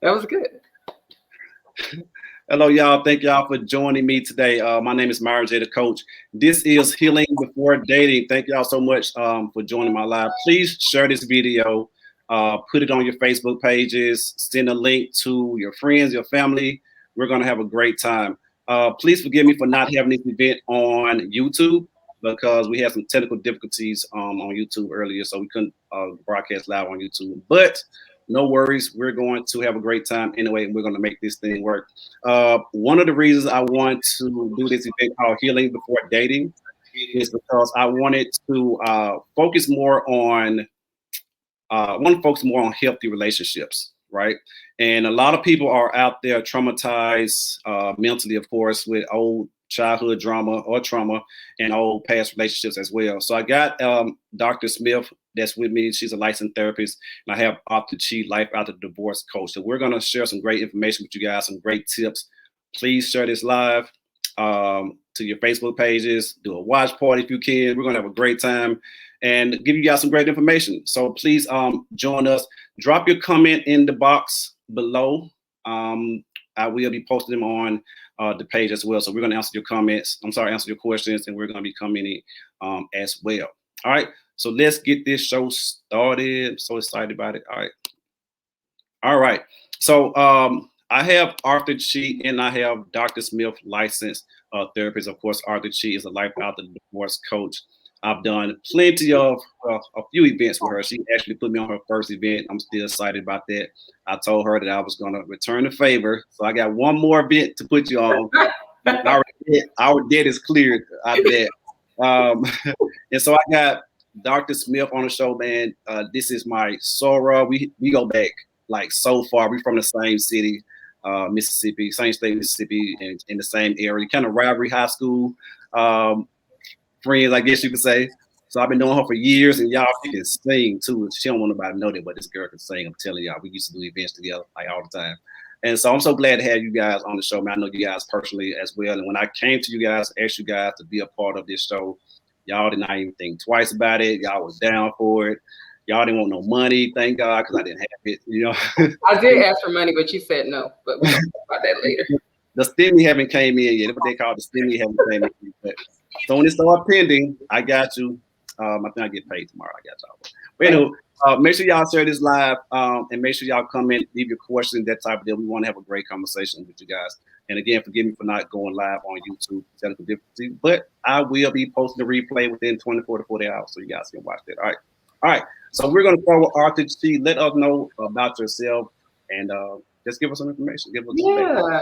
That was good. Hello, y'all. Thank y'all for joining me today. My name is Myron J, the coach. This is Healing Before Dating. Thank y'all so much for joining my live. Please share this video, put it on your Facebook pages, send a link to your friends, your family. We're going to have a great time. Please forgive me for not having this event on YouTube because we had some technical difficulties on YouTube earlier, so we couldn't broadcast live on YouTube. But no worries, we're going to have a great time anyway, and we're going to make this thing work. One of the reasons I want to do this event called Healing Before Dating is because I wanted to focus more on healthy relationships, right? And a lot of people are out there traumatized mentally, of course, with old childhood drama or trauma and old past relationships as well. So I got Dr. Smith that's with me. She's a licensed therapist, and I have Untitled Chapter, Life After Divorce coach. So we're going to share some great information with you guys, some great tips. Please share this live to your Facebook pages. Do a watch party if you can. We're going to have a great time and give you guys some great information. So please join us. Drop your comment in the box below. I will be posting them on the page as well. So we're going to answer your comments. Answer your questions, and we're going to be commenting as well. All right. So let's get this show started. I'm so excited about it. All right. So I have Untitled Chapter and I have Dr. Smith, licensed therapist. Of course, Untitled Chapter is a life after divorce coach. I've done plenty of a few events with her. She actually put me on her first event. I'm still excited about that. I told her that I was going to return the favor. So I got one more event to put you on. Our debt is cleared out of that. And so I got Dr. Smith on the show, man. This is my Sora. We go back like so far. We're from the same city, Mississippi, same state, Mississippi, and in the same area. Kind of rivalry high school friends, I guess you could say. So I've been knowing her for years, and y'all, she can sing too. She don't want nobody to know that, but this girl can sing. I'm telling y'all, we used to do events together like all the time. And so I'm so glad to have you guys on the show, man. I know you guys personally as well. And when I came to you guys, asked you guys to be a part of this show, y'all did not even think twice about it. Y'all was down for it. Y'all didn't want no money, thank God, because I didn't have it, you know. I did ask for money, but you said no. But we'll talk about that later. The stimmy haven't came in yet. That's what they call the stimmy haven't came in yet. So when it starts pending, I got you. I think I get paid tomorrow. I got y'all. But anyway, make sure y'all share this live and make sure y'all comment, leave your questions, that type of deal. We want to have a great conversation with you guys. And again, forgive me for not going live on YouTube, technical difficulties, but I will be posting the replay within 24 to 40 hours so you guys can watch that. All right. So we're going to start with Untitled Chapter. Let us know about yourself and just give us some information.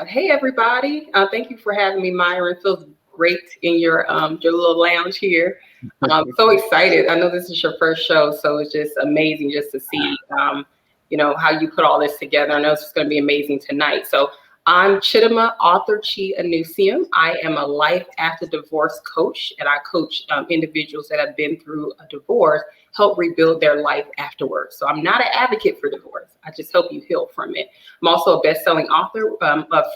Hey, everybody. Thank you for having me, Myron. It feels great in your little lounge here. I'm so excited. I know this is your first show, so it's just amazing just to see, how you put all this together. I know it's going to be amazing tonight. So I'm Chidima Author Chi Anusium. I am a life after divorce coach, and I coach individuals that have been through a divorce, help rebuild their life afterwards. So I'm not an advocate for divorce. I just help you heal from it. I'm also a best-selling author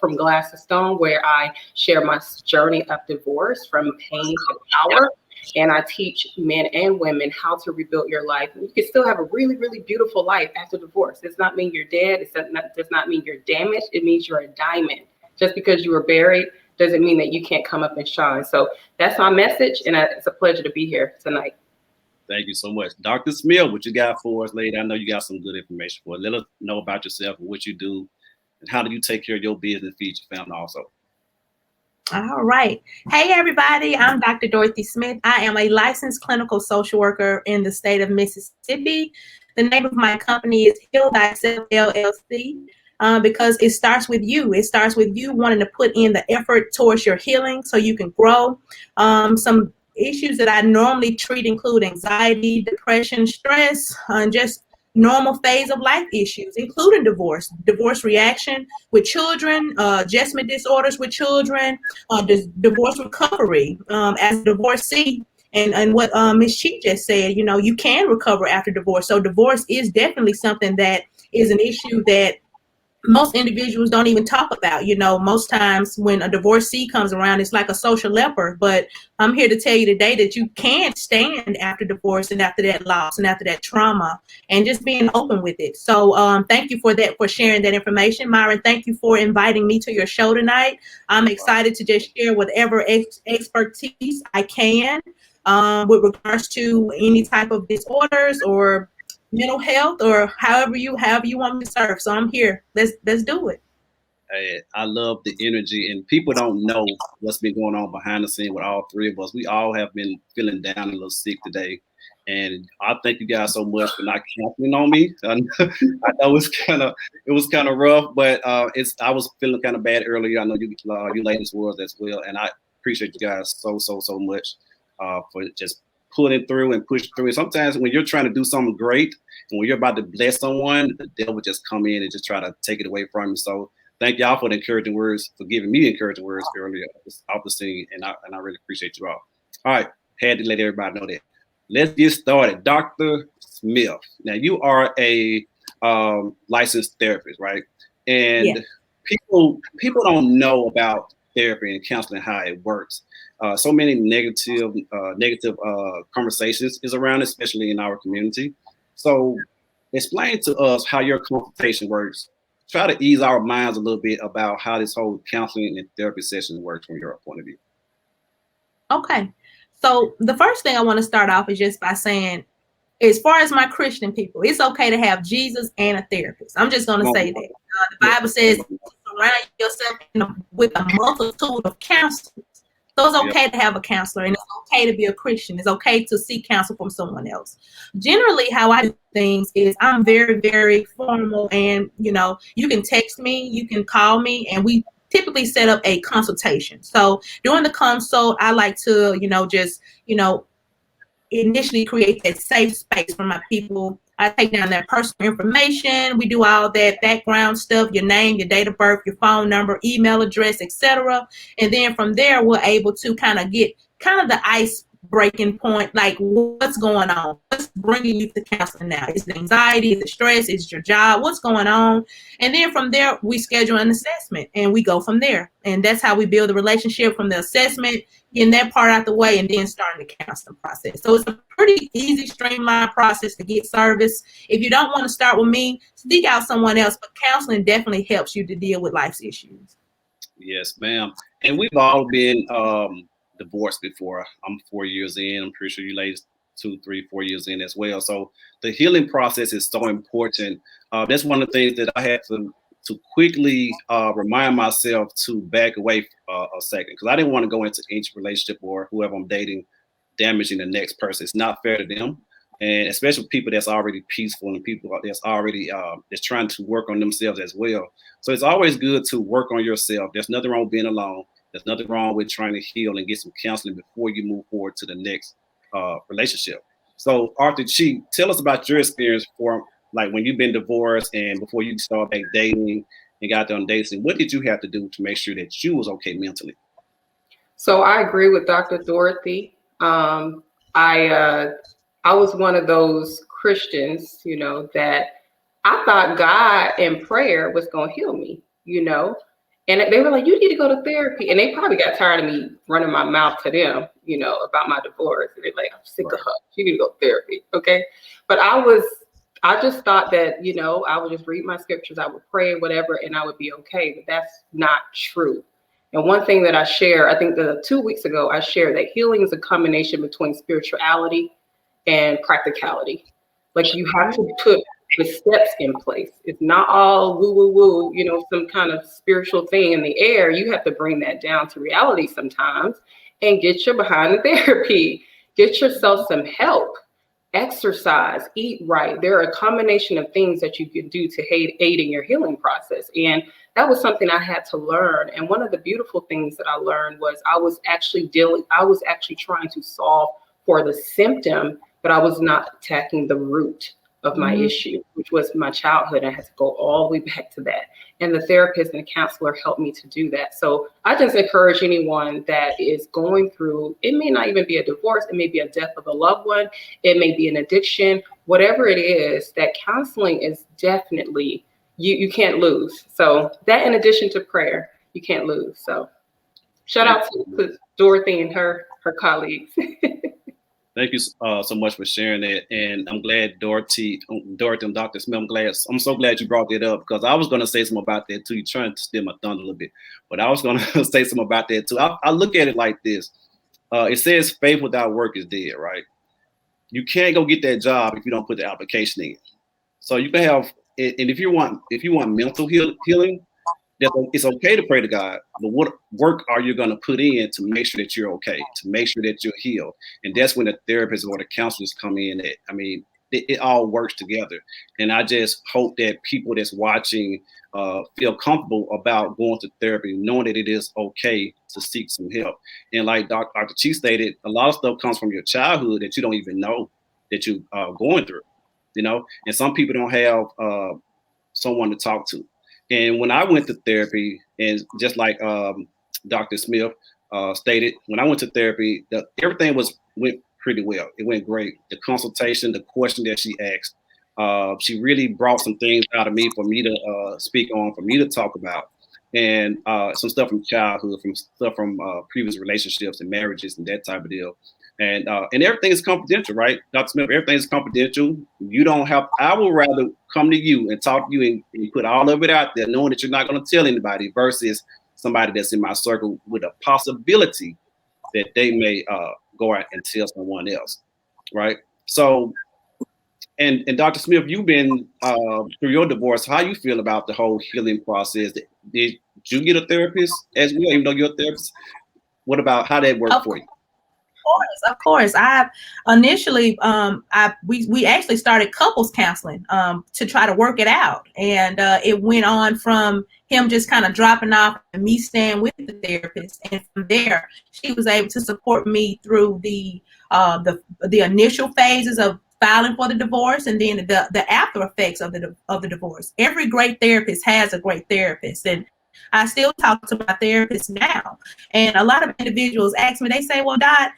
From Glass to Stone, where I share my journey of divorce from pain to power. And I teach men and women how to rebuild your life. And you can still have a really, really beautiful life after divorce. It does not mean you're dead. It does not mean you're damaged. It means you're a diamond. Just because you were buried doesn't mean that you can't come up and shine. So that's my message. And it's a pleasure to be here tonight. Thank you so much. Dr. Smith, what you got for us, lady? I know you got some good information for us. Let us know about yourself and what you do and how do you take care of your business and feed your family also. All right. Hey, everybody. I'm Dr. Dorothy Smith. I am a licensed clinical social worker in the state of Mississippi. The name of my company is Heal Thyself LLC because it starts with you. It starts with you wanting to put in the effort towards your healing so you can grow. Some issues that I normally treat include anxiety, depression, stress, and just normal phase of life issues, including divorce reaction with children, adjustment disorders with children, divorce recovery as a divorcee, and what Ms. Chi just said, you can recover after divorce. So divorce is definitely something that is an issue that most individuals don't even talk about. Most times when a divorcee comes around, it's like a social leper. But I'm here to tell you today that you can stand after divorce and after that loss and after that trauma, and just being open with it. So thank you for that, for sharing that information, Myron. Thank you for inviting me to your show tonight. I'm excited to just share whatever expertise I can with regards to any type of disorders or mental health, or however you want me to serve. So I'm here. Let's do it. I love the energy, and people don't know what's been going on behind the scene with all three of us. We all have been feeling down and a little sick today, and I thank you guys so much for not counting on me. I know it was kind of rough, but I was feeling kind of bad earlier. I know you ladies was as well, and I appreciate you guys so much for just pulling through and pushing through. And sometimes when you're trying to do something great, and when you're about to bless someone, the devil just come in and just try to take it away from you. So thank y'all for the encouraging words, for giving me encouraging words earlier off the scene, and I really appreciate you all. All right, had to let everybody know that. Let's get started. Dr. Smith, now you are a licensed therapist, right? And Yeah. people don't know about therapy and counseling, how it works. So many negative conversations is around, especially in our community. So explain to us how your consultation works. Try to ease our minds a little bit about how this whole counseling and therapy session works from your point of view. Okay. So the first thing I want to start off is just by saying, as far as my Christian people, it's okay to have Jesus and a therapist. I'm just going to say that. The Bible says, surround yourself with a multitude of counselors. So it's okay to have a counselor, and it's okay to be a Christian. It's okay to seek counsel from someone else. Generally, how I do things is I'm very, very formal, and, you can text me, you can call me, and we typically set up a consultation. So during the consult, I like to, initially create that safe space for my people. I take down their personal information. We do all that background stuff, your name, your date of birth, your phone number, email address, etc. And then from there, we're able to kind of get the ice breaking point, like what's going on, what's bringing you to counseling now. Is it anxiety, is it stress, is it your job, what's going on? And then from there, we schedule an assessment and we go from there. And that's how we build a relationship, from the assessment, getting that part out the way, and then starting the counseling process. So it's a pretty easy, streamlined process to get service. If you don't want to start with me, seek out someone else, but counseling definitely helps you to deal with life's issues. Yes, ma'am. And we've all been divorced before. I'm 4 years in. I'm pretty sure you ladies 2, 3, 4 years in as well. So the healing process is so important. That's one of the things that I had to quickly remind myself to back away a second, because I didn't want to go into each relationship or whoever I'm dating damaging the next person. It's not fair to them, and especially people that's already peaceful and people that's already that's trying to work on themselves as well. So it's always good to work on yourself. There's nothing wrong with being alone. There's nothing wrong with trying to heal and get some counseling before you move forward to the next relationship. So Arthur Chi, tell us about your experience for, like, when you've been divorced and before you started back dating and got done dating. What did you have to do to make sure that you was okay mentally? So I agree with Dr. Dorothy. I was one of those Christians, that I thought God and prayer was going to heal me, and they were like, you need to go to therapy. And they probably got tired of me running my mouth to them, about my divorce. And they're like, I'm sick of her. You need to go to therapy. Okay. But I just thought that, I would just read my scriptures, I would pray, whatever, and I would be okay. But that's not true. And one thing that I share, I think that 2 weeks ago, I shared that healing is a combination between spirituality and practicality. Like, you have to put the steps in place. It's not all woo, woo, woo, some kind of spiritual thing in the air. You have to bring that down to reality sometimes and get your behind the therapy. Get yourself some help. Exercise, eat right. There are a combination of things that you can do to aid in your healing process. And that was something I had to learn. And one of the beautiful things that I learned was I was actually trying to solve for the symptom, but I was not attacking the root of my issue, which was my childhood. I had to go all the way back to that. And the therapist and counselor helped me to do that. So I just encourage anyone that is going through, it may not even be a divorce, it may be a death of a loved one, it may be an addiction, whatever it is, that counseling is definitely you can't lose. So that, in addition to prayer, you can't lose. So shout out to Dorothy and her colleagues. Thank you so much for sharing that, and I'm glad Dorothy and Dr. Smith. I'm so glad you brought that up, because I was going to say something about that too. You're trying to steal my thunder a little bit, but I was going to say something about that too. I look at it like this: it says faith without work is dead, right? You can't go get that job if you don't put the application in. So you can have, and if you want mental healing, it's okay to pray to God, but what work are you going to put in to make sure that you're okay, to make sure that you're healed? And that's when the therapists or the counselors come in. It all works together. And I just hope that people that's watching feel comfortable about going to therapy, knowing that it is okay to seek some help. And like Dr. Chi stated, a lot of stuff comes from your childhood that you don't even know that you're going through, and some people don't have someone to talk to. And when I went to therapy, and just like Dr. Smith stated, when I went to therapy, everything went pretty well. It went great. The consultation, the question that she asked, she really brought some things out of me for me to speak on, for me to talk about, and some stuff from childhood, from stuff from previous relationships and marriages and that type of deal. And everything is confidential, right, Dr. Smith? Everything is confidential. You don't have. I would rather come to you and talk to you and put all of it out there, knowing that you're not going to tell anybody, versus somebody that's in my circle with a possibility that they may go out and tell someone else, right? So, and Dr. Smith, you've been through your divorce. How you feel about the whole healing process? Did you get a therapist as well, even though you're a therapist? What about how that worked for you? Of course. I initially, we actually started couples counseling to try to work it out, and it went on from him just kind of dropping off and me staying with the therapist, and from there, she was able to support me through the initial phases of filing for the divorce, and then the after effects of the divorce. Every great therapist has a great therapist, and I still talk to my therapist now. And a lot of individuals ask me, they say, "Well, Dot,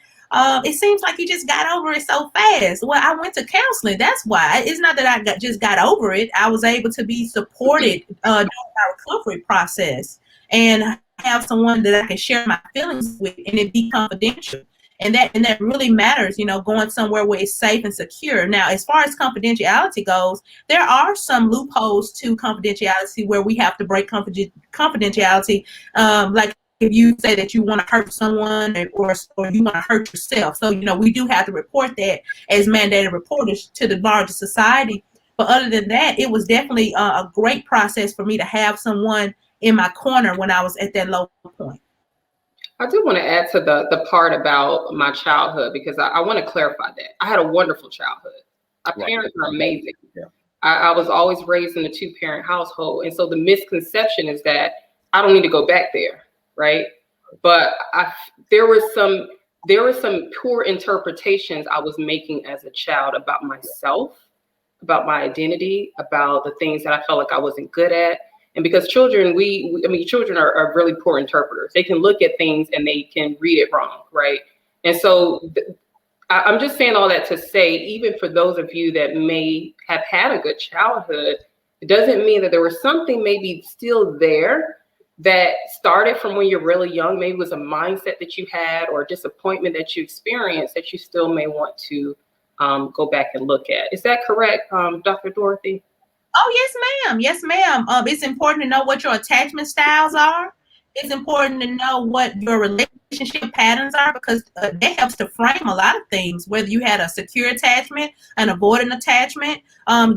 it seems like you just got over it so fast." Well, I went to counseling. That's why. It's not that I just got over it. I was able to be supported during my recovery process and have someone that I can share my feelings with, and it be confidential. And that really matters, going somewhere where it's safe and secure. Now, as far as confidentiality goes, there are some loopholes to confidentiality where we have to break confidentiality, like if you say that you want to hurt someone or you want to hurt yourself. So, we do have to report that as mandated reporters to the larger society. But other than that, it was definitely a great process for me to have someone in my corner when I was at that low point. I do want to add to the part about my childhood, because I want to clarify that. I had a wonderful childhood. My parents are amazing. Yeah. I was always raised in a 2-parent household. And so the misconception is that I don't need to go back there. Right. But there were some poor interpretations I was making as a child about myself, about my identity, about the things that I felt like I wasn't good at. And because children, children are really poor interpreters. They can look at things and they can read it wrong. Right. And so I'm just saying all that to say, even for those of you that may have had a good childhood, it doesn't mean that there was something maybe still there that started from when you're really young. Maybe it was a mindset that you had or a disappointment that you experienced that you still may want to go back and look at. Is that correct, Dr. Dorothy? Oh, yes, ma'am. Yes, ma'am. It's important to know what your attachment styles are. It's important to know what your relationship patterns are, because that helps to frame a lot of things, whether you had a secure attachment, an avoidant attachment,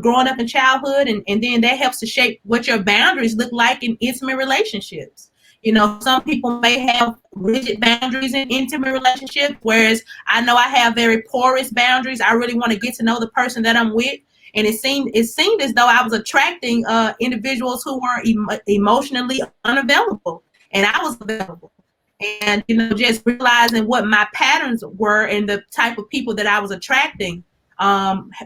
growing up in childhood, and then that helps to shape what your boundaries look like in intimate relationships. Some people may have rigid boundaries in intimate relationships, whereas I know I have very porous boundaries. I really want to get to know the person that I'm with. And it seemed as though I was attracting individuals who were emotionally unavailable, and I was available. And just realizing what my patterns were and the type of people that I was attracting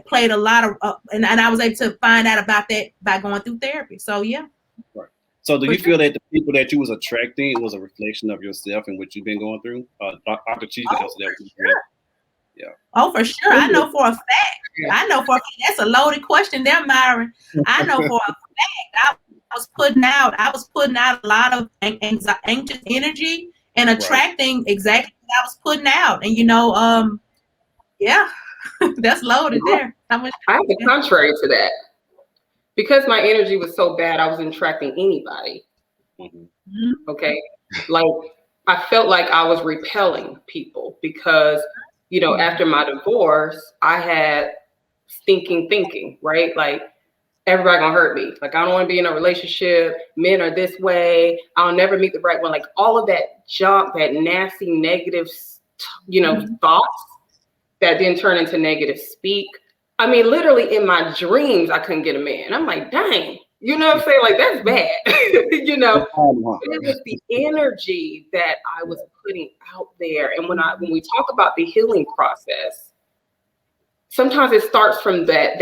played a lot of, and I was able to find out about that by going through therapy. So yeah. Right. So do you feel that the people that you was attracting was a reflection of yourself and what you've been going through? Dr. Chi, sure. Yeah. Oh, for sure. I know for a fact. That's a loaded question there, Myron. I know for a I was putting out a lot of anxious energy and attracting exactly what I was putting out. And yeah, that's loaded there. I have the contrary to that. Because my energy was so bad, I wasn't attracting anybody. Mm-hmm. Okay. Like I felt like I was repelling people because, after my divorce, I had stinking thinking, right? Like everybody gonna hurt me. Like I don't want to be in a relationship. Men are this way. I'll never meet the right one. Like all of that junk, that nasty, negative, thoughts that then turn into negative speak. I mean, literally in my dreams, I couldn't get a man. I'm like, dang, you know what I'm saying? Like that's bad, It was the energy that I was putting out there. And when we talk about the healing process, sometimes it starts from that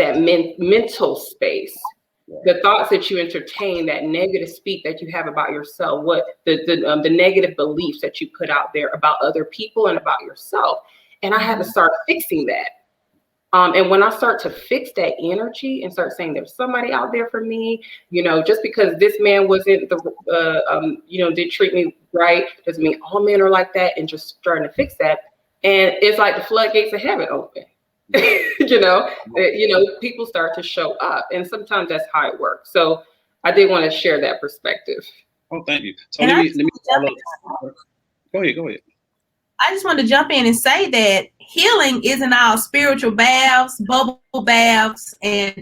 mental space, the thoughts that you entertain, that negative speak that you have about yourself, what the negative beliefs that you put out there about other people and about yourself. And I had to start fixing that. And when I start to fix that energy and start saying there's somebody out there for me, just because this man wasn't did treat me right, doesn't mean all men are like that, and just starting to fix that. And it's like the floodgates of heaven open. People start to show up, and sometimes that's how it works. So I did want to share that perspective. Oh, thank you. So let me go ahead. I just want to jump in and say that healing isn't all spiritual baths, bubble baths, and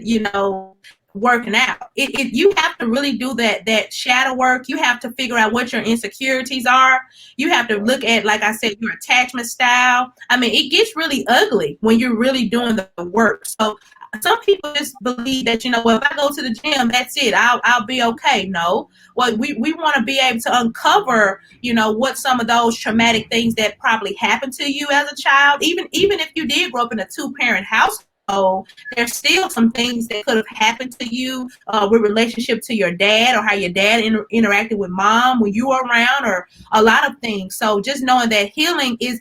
working out. You have to really do that shadow work. You have to figure out what your insecurities are. You have to look at, like I said, your attachment style. I mean, it gets really ugly when you're really doing the work. So some people just believe that, if I go to the gym, that's it. I'll be okay. No. Well, we want to be able to uncover, what some of those traumatic things that probably happened to you as a child, even if you did grow up in a 2-parent household, there's still some things that could have happened to you with relationship to your dad, or how your dad interacted with mom when you were around, or a lot of things. So just knowing that healing is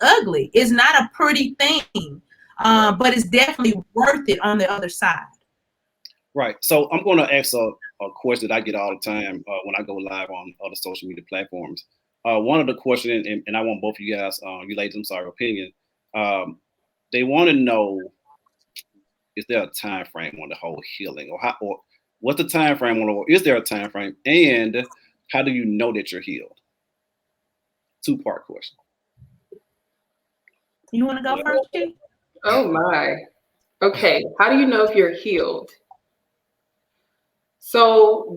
ugly. It's not a pretty thing. But it's definitely worth it on the other side. Right. So I'm going to ask a question that I get all the time when I go live on other social media platforms. One of the questions, and I want both of you guys, you ladies, opinion. They want to know, is there a time frame on the whole healing, or what's the time frame on, or is there a time frame, and how do you know that you're healed? 2-part question. You want to go first, G? Oh my. Okay. How do you know if you're healed? So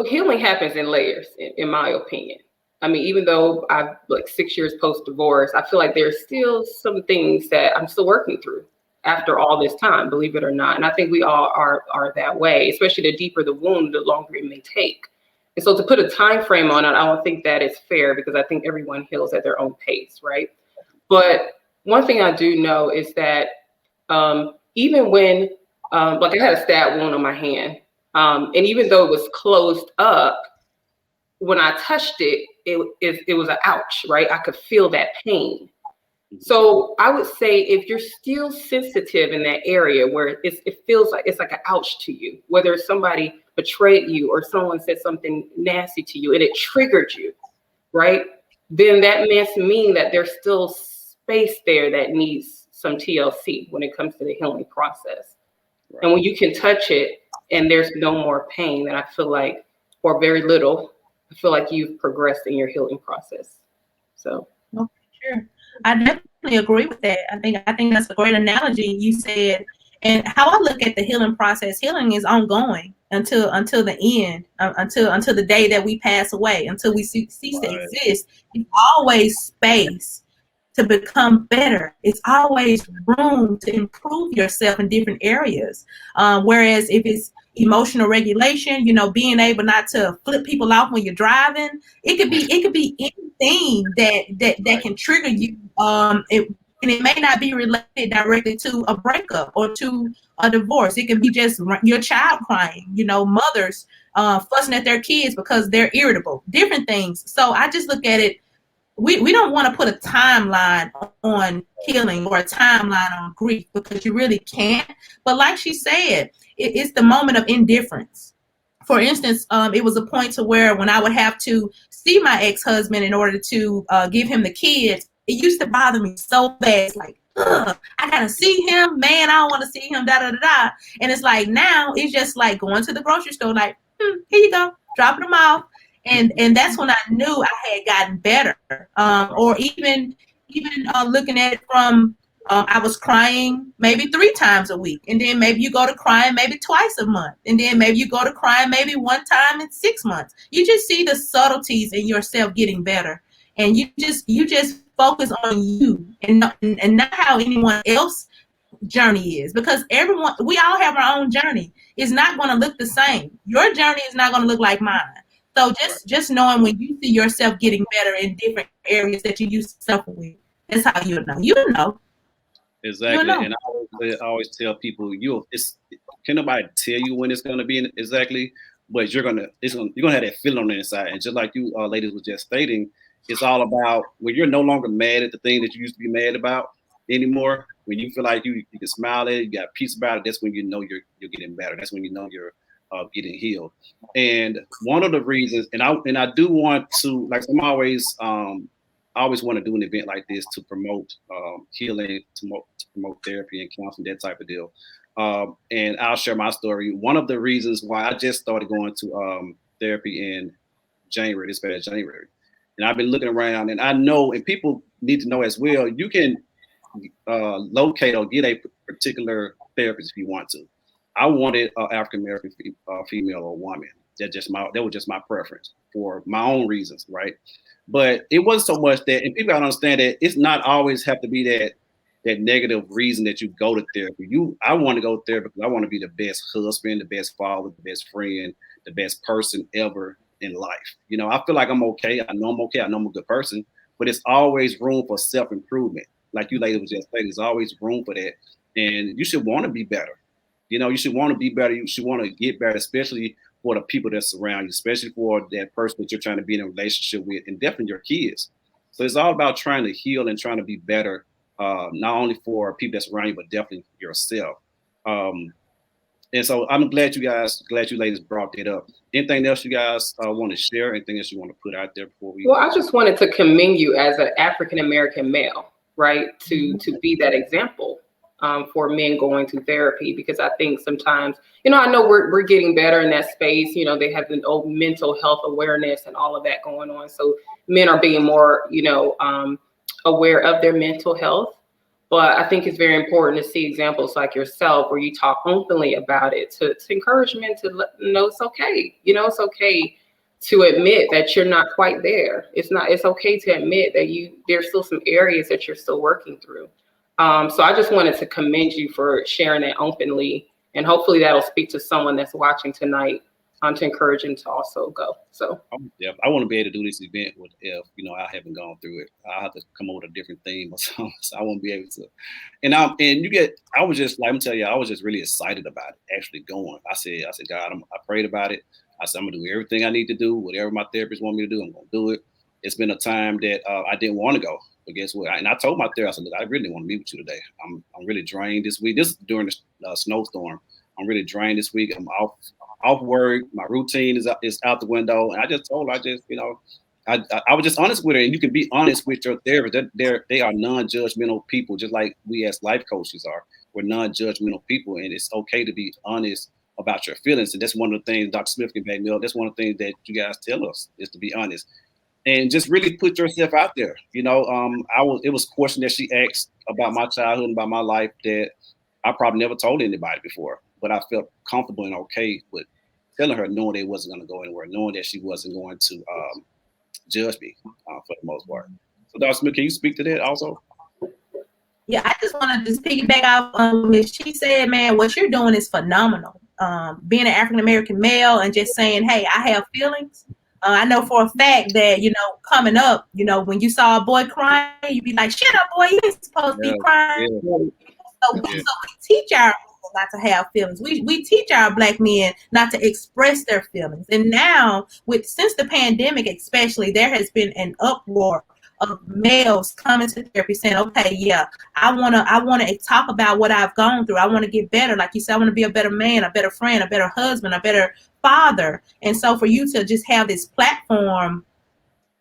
healing happens in layers, in my opinion. I mean, even though I've 6 years post-divorce, I feel like there's still some things that I'm still working through after all this time, believe it or not. And I think we all are that way, especially the deeper the wound, the longer it may take. And so to put a time frame on it, I don't think that is fair, because I think everyone heals at their own pace, right? But one thing I do know is that even when, I had a stab wound on my hand, and even though it was closed up, when I touched it, it was an ouch, right? I could feel that pain. So I would say if you're still sensitive in that area where it feels like it's like an ouch to you, whether somebody betrayed you or someone said something nasty to you and it triggered you, right? Then that must mean that there's still space there that needs some TLC when it comes to the healing process. Right. And when you can touch it and there's no more pain, then I feel like, or very little, I feel like you've progressed in your healing process. So. Okay, sure. I definitely agree with that. I think that's a great analogy you said. And how I look at the healing process, healing is ongoing until the end, until the day that we pass away, until we cease to exist. There's always space to become better. It's always room to improve yourself in different areas. Whereas if it's emotional regulation, being able not to flip people off when you're driving, it could be anything that can trigger you. And it may not be related directly to a breakup or to a divorce. It can be just your child crying, mothers fussing at their kids because they're irritable, different things. So I just look at it, we don't want to put a timeline on healing or a timeline on grief, because you really can't. But like she said, it's the moment of indifference. for instance, it was a point to where when I would have to see my ex-husband in order to give him the kids, it used to bother me so bad. It's like, ugh, I gotta see him, man. I don't want to see him, da da da da. And it's like now it's just like going to the grocery store, like, here you go, dropping them off. And that's when I knew I had gotten better. Or even looking at it from I was crying maybe 3 times a week, and then maybe you go to crying maybe twice a month, and then maybe you go to crying maybe 1 time in 6 months. You just see the subtleties in yourself getting better, and you just focus on you and not how anyone else journey is, because we all have our own journey. It's not going to look the same. Your journey is not going to look like mine. So just knowing when you see yourself getting better in different areas that you used to suffer with, that's how you know. You know. Exactly. And I always tell people, can nobody tell you when it's going to be exactly, but you're gonna have that feeling on the inside. And just like you ladies was just stating, it's all about when you're no longer mad at the thing that you used to be mad about anymore. When you feel like you can smile at it, you got peace about it. That's when you know you're getting better. That's when you know you're getting healed. And one of the reasons, and I do want to, like, I'm always want to do an event like this to promote healing, to promote therapy and counseling, that type of deal. And I'll share my story. One of the reasons why I just started going to therapy in January, this past January, and I've been looking around, and I know, and people need to know as well, you can locate or get a particular therapist if you want to. I wanted an African American female or woman. That was just my preference for my own reasons, right? But it wasn't so much that, and people gotta understand that it's not always have to be that negative reason that you go to therapy. I want to go to therapy because I want to be the best husband, the best father, the best friend, the best person ever in life. You know, I feel like I'm okay. I know I'm okay. I know I'm a good person, but it's always room for self-improvement. Like you ladies was just saying, there's always room for that. And you should want to be better. You know, you should want to be better. You should want to get better, especially for the people that surround you, especially for that person that you're trying to be in a relationship with, and definitely your kids. So it's all about trying to heal and trying to be better, not only for people that surround you, but definitely yourself. And so I'm glad you ladies brought that up. Anything else you guys want to share? Anything else you want to put out there before we? Well, I just wanted to commend you as an African American male, right? To be that example for men going to therapy, because I think sometimes, you know, I know we're getting better in that space. You know, they have the old mental health awareness and all of that going on. So men are being more, you know, aware of their mental health. But I think it's very important to see examples like yourself where you talk openly about it to encourage men to know it's okay. You know, it's okay to admit that you're not quite there. It's okay to admit that there's still some areas that you're still working through. So I just wanted to commend you for sharing that openly, and hopefully that'll speak to someone that's watching tonight to encourage them to also go. So I want to be able to do this event if you know I haven't gone through it. I have to come up with a different theme or something. So I won't be able to. I was just like, I'm telling you, I was just really excited about it, actually going. I said, God, I prayed about it. I said, I'm gonna do everything I need to do. Whatever my therapist want me to do, I'm gonna do it. It's been a time that I didn't want to go, but guess what? And I told my therapist, I said, look, I really want to meet with you today. I'm really drained this week. This is during the snowstorm. I'm really drained this week. I'm off work. My routine is out the window. And I just told her, I was just honest with her. And you can be honest with your therapist. They are non-judgmental people, just like we as life coaches are. We're non-judgmental people, and it's okay to be honest about your feelings. And that's one of the things Dr. Smith can back me up. That's one of the things that you guys tell us, is to be honest. And just really put yourself out there. You know, it was a question that she asked about my childhood and about my life that I probably never told anybody before, but I felt comfortable and okay with telling her, knowing that it wasn't going to go anywhere, knowing that she wasn't going to judge me for the most part. So, Dr. Smith, can you speak to that also? Yeah, I just want to piggyback off Ms. She said, man, what you're doing is phenomenal. Being an African American male and just saying, hey, I have feelings. I know for a fact that, you know, coming up, you know, when you saw a boy crying, you'd be like, shut up, boy, you ain't supposed to be crying. Yeah. So we teach our people not to have feelings. We teach our Black men not to express their feelings. And now, since the pandemic especially, there has been an uproar of males coming to therapy saying, okay, yeah, I wanna talk about what I've gone through. I want to get better. Like you said, I want to be a better man, a better friend, a better husband, a better father. And so for you to just have this platform,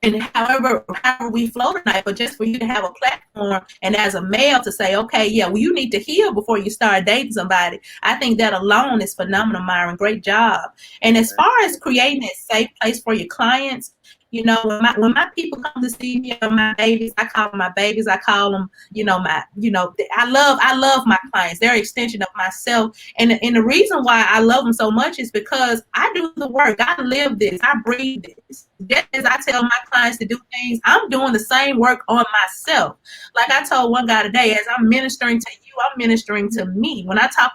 and however we flow tonight, but just for you to have a platform and as a male to say, okay, yeah, well, you need to heal before you start dating somebody. I think that alone is phenomenal, Myron. Great job. And as far as creating a safe place for your clients, you know, when my people come to see me, or my babies, I call them my babies. I call them, I love my clients. They're an extension of myself. And the reason why I love them so much is because I do the work. I live this. I breathe this. Just as I tell my clients to do things, I'm doing the same work on myself. Like I told one guy today, as I'm ministering to you, I'm ministering to me. When I talk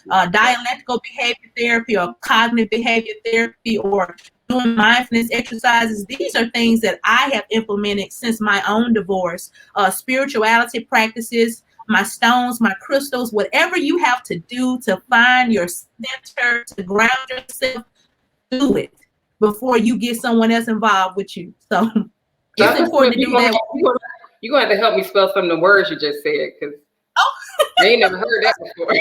about dialectical behavior therapy or cognitive behavior therapy or doing mindfulness exercises, these are things that I have implemented since my own divorce. Spirituality practices, my stones, my crystals, whatever you have to do to find your center, to ground yourself, do it before you get someone else involved with you. So it's important to do that. You're going to have to help me spell some of the words you just said, because I ain't never heard that before.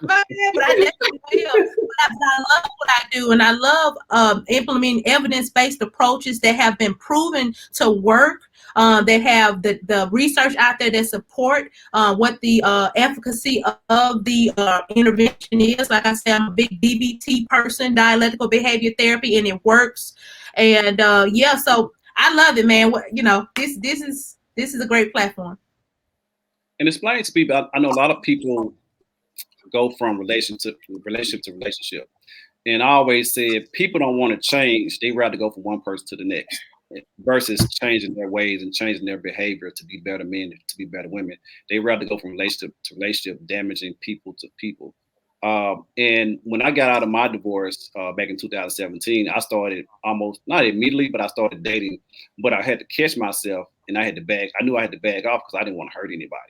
But I definitely will. But I love what I do, and I love implementing evidence-based approaches that have been proven to work. That have the research out there that support what the efficacy of the intervention is. Like I said, I'm a big DBT person, dialectical behavior therapy, and it works. And so I love it, man. This is a great platform. And explain to people, I know a lot of people go from relationship to relationship. And I always said, people don't want to change. They rather go from one person to the next versus changing their ways and changing their behavior to be better men, to be better women. They rather go from relationship to relationship, damaging people to people. And when I got out of my divorce back in 2017, I started almost, not immediately, but I started dating. But I had to catch myself, and I knew I had to bag off because I didn't want to hurt anybody.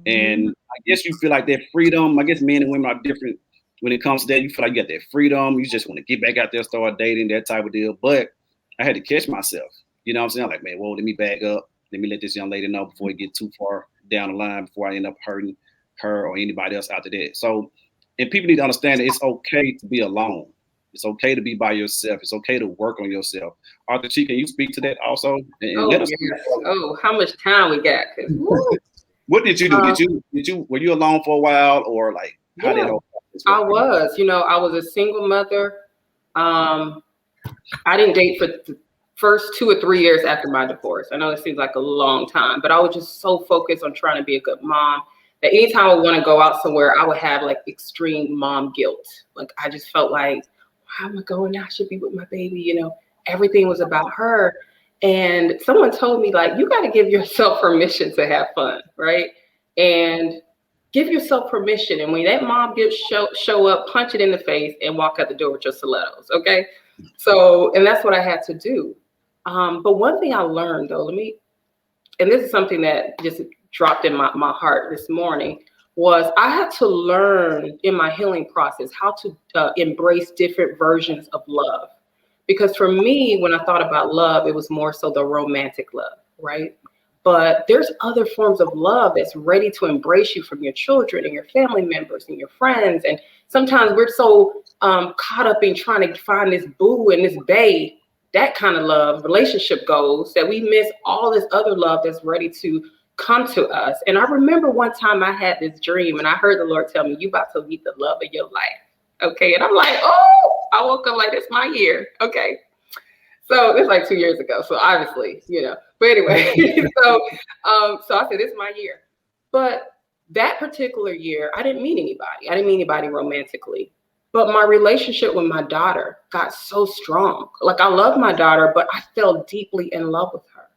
And I guess you feel like that freedom. I guess men and women are different when it comes to that. You feel like you got that freedom. You just want to get back out there, start dating, that type of deal. But I had to catch myself. You know what I'm saying? Like, man, whoa, let me back up. Let me let this young lady know before it get too far down the line, before I end up hurting her or anybody else after that. So, and people need to understand that it's okay to be alone. It's okay to be by yourself. It's okay to work on yourself. Arthur Chi, can you speak to that also? How much time we got? What did you do? Were you alone for a while, or like how did it all? I was. I was a single mother. I didn't date for the first 2 or 3 years after my divorce. I know it seems like a long time, but I was just so focused on trying to be a good mom that anytime I want to go out somewhere, I would have like extreme mom guilt. Like I just felt like, how am I going now? I should be with my baby. Everything was about her. And someone told me, like, you got to give yourself permission to have fun, right? And give yourself permission. And when that mom guilt show up, punch it in the face and walk out the door with your stilettos, okay? So, and that's what I had to do. But one thing I learned, though, and this is something that just dropped in my heart this morning, was I had to learn in my healing process how to embrace different versions of love. Because for me, when I thought about love, it was more so the romantic love, right? But there's other forms of love that's ready to embrace you from your children and your family members and your friends. And sometimes we're so caught up in trying to find this boo and this bae, that kind of love, relationship goals, that we miss all this other love that's ready to come to us. And I remember one time I had this dream and I heard the Lord tell me, you about to meet the love of your life. Okay. And I'm like, oh, I woke up like, it's my year. Okay. So it's like 2 years ago. So obviously, but anyway, so I said, it's my year. But that particular year, I didn't meet anybody. I didn't meet anybody romantically. But my relationship with my daughter got so strong. Like I love my daughter, but I fell deeply in love with her.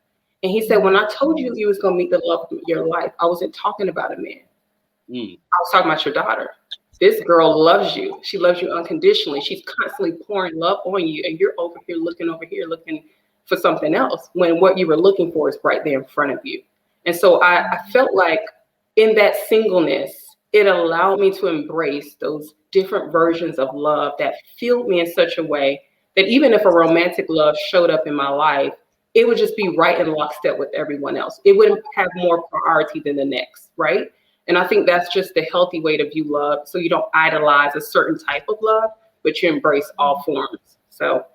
And he said, when I told you you was going to meet the love of your life, I wasn't talking about a man. I was talking about your daughter. This girl loves you. She loves you unconditionally. She's constantly pouring love on you. And you're over here looking for something else when what you were looking for is right there in front of you. And so I felt like in that singleness, it allowed me to embrace those different versions of love that filled me in such a way that even if a romantic love showed up in my life, it would just be right in lockstep with everyone else. It wouldn't have more priority than the next, right? And I think that's just the healthy way to view love. So you don't idolize a certain type of love, but you embrace all forms. So,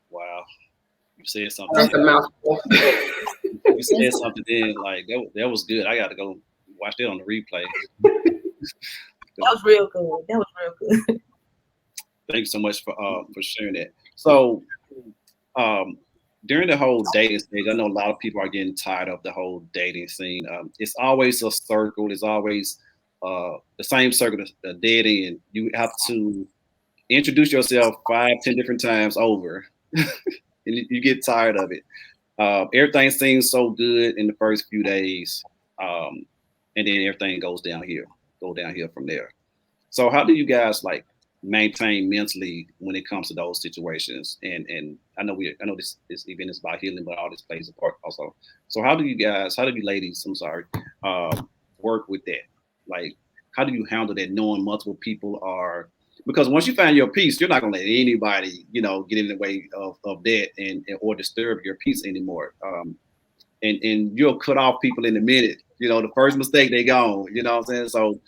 wow, you said something. That's a mouthful. You said something then, like that was good. I got to go watch that on the replay. That was real good. That was real good. Thank you so much for sharing that. So, during the whole dating stage, I know a lot of people are getting tired of the whole dating scene. It's always a circle. It's always the same circle, the dead end. You have to introduce yourself 5, 10 different times over, and you get tired of it. Everything seems so good in the first few days, and then everything goes downhill from there. So how do you guys like maintain mentally when it comes to those situations? And I know this event is about healing, but all this plays a part also. So how do you ladies, work with that? Like, how do you handle that knowing multiple people are, because once you find your peace, you're not gonna let anybody, get in the way of that and or disturb your peace anymore. And you'll cut off people in a minute. The first mistake, they gone. You know what I'm saying? So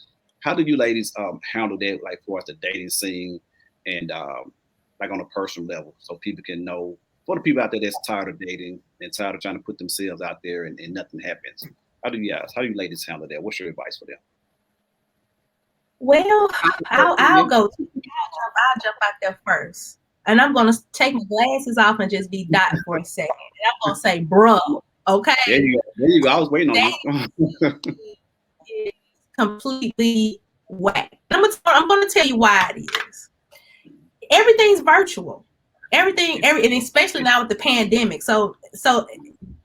how do you ladies handle that, like for us the dating scene and like on a personal level, so people can know, for the people out there that's tired of dating and tired of trying to put themselves out there and nothing happens? How do you ladies handle that? What's your advice for them? Well, I'll go. I'll jump out there first, and I'm gonna take my glasses off and just be Dot for a second. And I'm gonna say, bro, okay. There you go. I was waiting on you. Is completely whack. I'm gonna tell you why it is. Everything's virtual. Everything, and especially now with the pandemic. So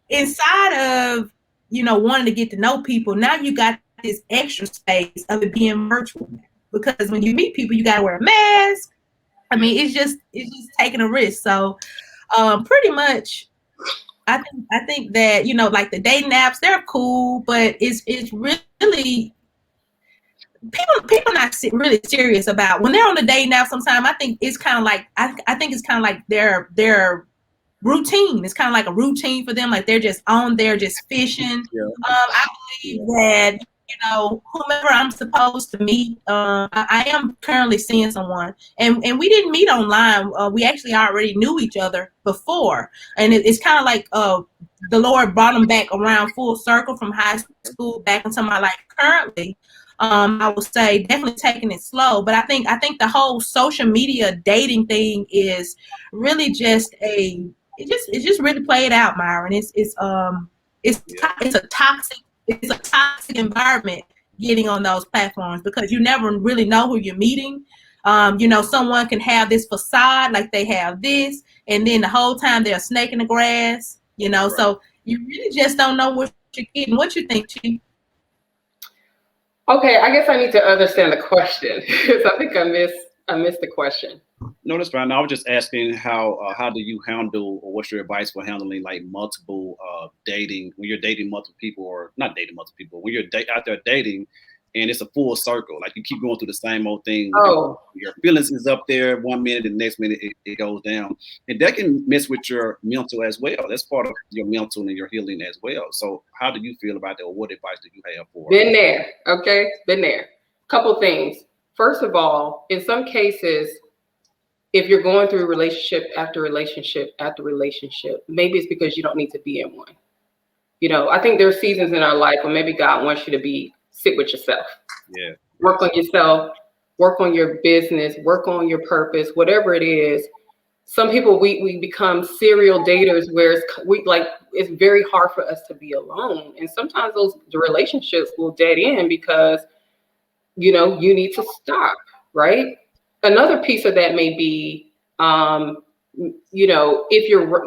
inside of wanting to get to know people, now you got this extra space of it being virtual, because when you meet people, you gotta wear a mask. I mean, it's just taking a risk. So pretty much I think that like the dating apps, they're cool, but it's really people not really serious about when they're on the dating app. Sometimes I think it's kind of like I think it's kind of like their routine. It's kind of like a routine for them. Like they're just on there, just fishing. Yeah. I believe that whomever I'm supposed to meet, I am currently seeing someone, and we didn't meet online. We actually already knew each other before, and it's kind of like the Lord brought them back around full circle from high school back into my life currently. I would say definitely taking it slow, but I think the whole social media dating thing is really just it just really played out, Myron. It's a toxic environment getting on those platforms, because you never really know who you're meeting. Someone can have this facade, like they have this, and then the whole time they're a snake in the grass. Right. So you really just don't know what you're getting. What you think, Chief? Okay, I guess I need to understand the question, because I think I missed the question. No, that's fine. I was just asking how do you handle, or what's your advice for handling like multiple dating, when you're dating multiple people, or not dating multiple people, when you're out there dating and it's a full circle, like you keep going through the same old thing. Your feelings is up there one minute, and the next minute it goes down, and that can mess with your mental as well. That's part of your mental and your healing as well. So how do you feel about that, or what advice do you have for? Been there. Okay, been there. Couple things. First of all, in some cases, if you're going through relationship after relationship after relationship, maybe it's because you don't need to be in one. I think there's seasons in our life where maybe God wants you to sit with yourself. Yeah. Work on yourself, work on your business, work on your purpose, whatever it is. Some people, we become serial daters where it's very hard for us to be alone. And sometimes the relationships will dead end because, you need to stop, right? Another piece of that may be, if you're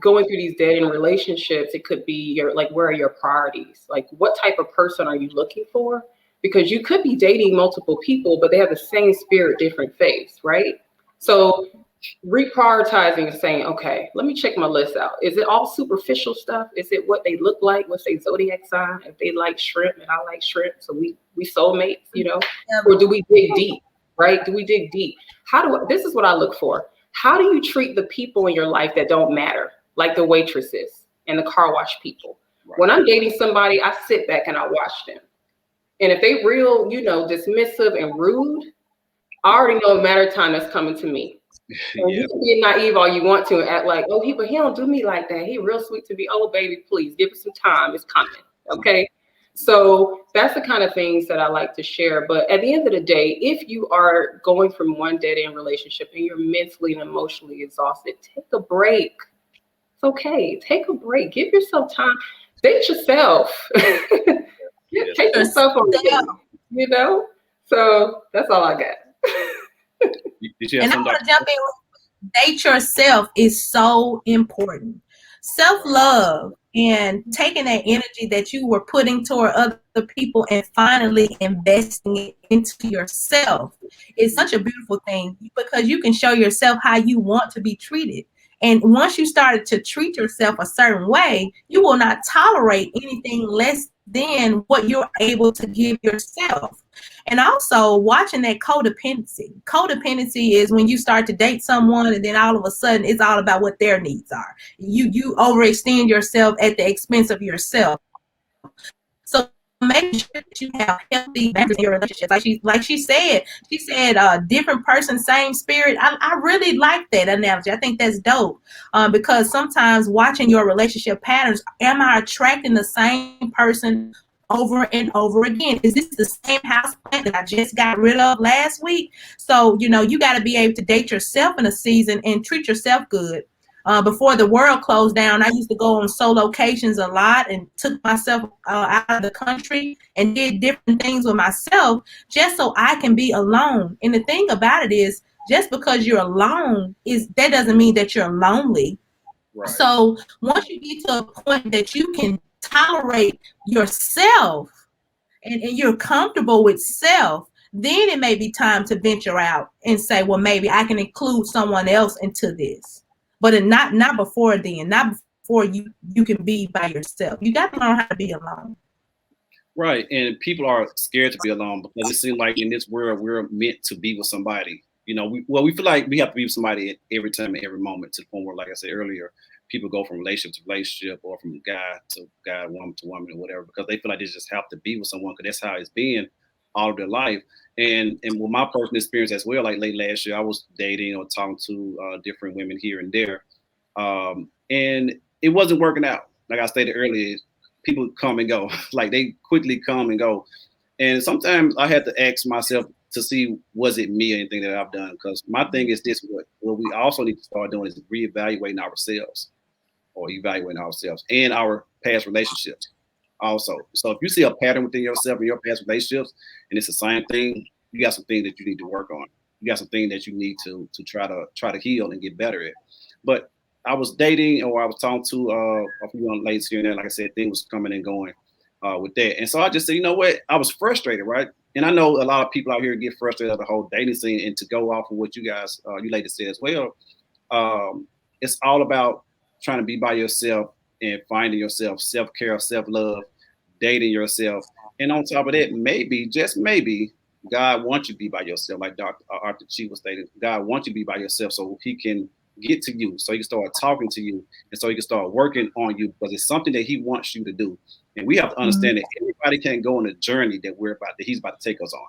going through these dead end relationships, it could be where are your priorities? Like, what type of person are you looking for? Because you could be dating multiple people, but they have the same spirit, different face, right? So reprioritizing and saying, okay, let me check my list out. Is it all superficial stuff? Is it what they look like? What's their zodiac sign? If they like shrimp and I like shrimp, so we soulmates, Or do we dig deep? Right? Do we dig deep? This is what I look for. how do you treat the people in your life that don't matter, like the waitresses and the car wash people? Right. When I'm dating somebody, I sit back and I watch them. And if they real, dismissive and rude, I already know a matter of time that's coming to me. And you can be naive all you want to and act like, oh, he don't do me like that. He real sweet to me. Oh, baby, please give it some time. It's coming. Okay. So that's the kind of things that I like to share. But at the end of the day, if you are going from one dead-end relationship and you're mentally and emotionally exhausted, take a break. It's okay. Take a break. Give yourself time. Date yourself. Take yourself on date, So that's all I got. And I want to jump in. Date yourself is so important. Self-love and taking that energy that you were putting toward other people and finally investing it into yourself is such a beautiful thing, because you can show yourself how you want to be treated. And once you started to treat yourself a certain way, you will not tolerate anything less than what you're able to give yourself. And also watching that codependency. Codependency is when you start to date someone and then all of a sudden it's all about what their needs are. You overextend yourself at the expense of yourself. So make sure that you have healthy boundaries in your relationship. Like she said, different person, same spirit. I really like that analogy. I think that's dope, because sometimes watching your relationship patterns, am I attracting the same person over and over again? Is this the same house plant that I just got rid of last week? So, you got to be able to date yourself in a season and treat yourself good. Before the world closed down, I used to go on solo-cations a lot and took myself out of the country and did different things with myself just so I can be alone. And the thing about it is, just because you're alone, that doesn't mean that you're lonely. Right. So once you get to a point that you can tolerate yourself and you're comfortable with self, then it may be time to venture out and say, well, maybe I can include someone else into this. But not before then, not before you can be by yourself. You got to learn how to be alone. Right. And people are scared to be alone because it seems like in this world, we're meant to be with somebody. We feel like we have to be with somebody at every time and every moment, to the point where, like I said earlier, people go from relationship to relationship or from guy to guy, woman to woman or whatever, because they feel like they just have to be with someone because that's how it's been all of their life. And with my personal experience as well, like late last year, I was dating or talking to different women here and there. And it wasn't working out. Like I stated earlier, people come and go, like they quickly come and go. And sometimes I had to ask myself to see, was it me or anything that I've done? Because my thing is this, what we also need to start doing is reevaluating ourselves and our past relationships also. So if you see a pattern within yourself and your past relationships, and it's the same thing, you got some things that you need to work on. You got some things that you need to try to heal and get better at. But I was dating, or I was talking to a few young ladies here and there. Like I said, things was coming and going with that. And so I just said, you know what? I was frustrated, right? And I know a lot of people out here get frustrated at the whole dating scene. And to go off of what you guys, you ladies said as well, it's all about trying to be by yourself and finding yourself, self-care, self-love, dating yourself. And on top of that, maybe, just maybe, God wants you to be by yourself. Like Dr. Arthur Chi was stating, God wants you to be by yourself so he can get to you, so he can start talking to you, and so he can start working on you, because it's something that he wants you to do. And we have to understand that everybody can't go on a journey that he's about to take us on.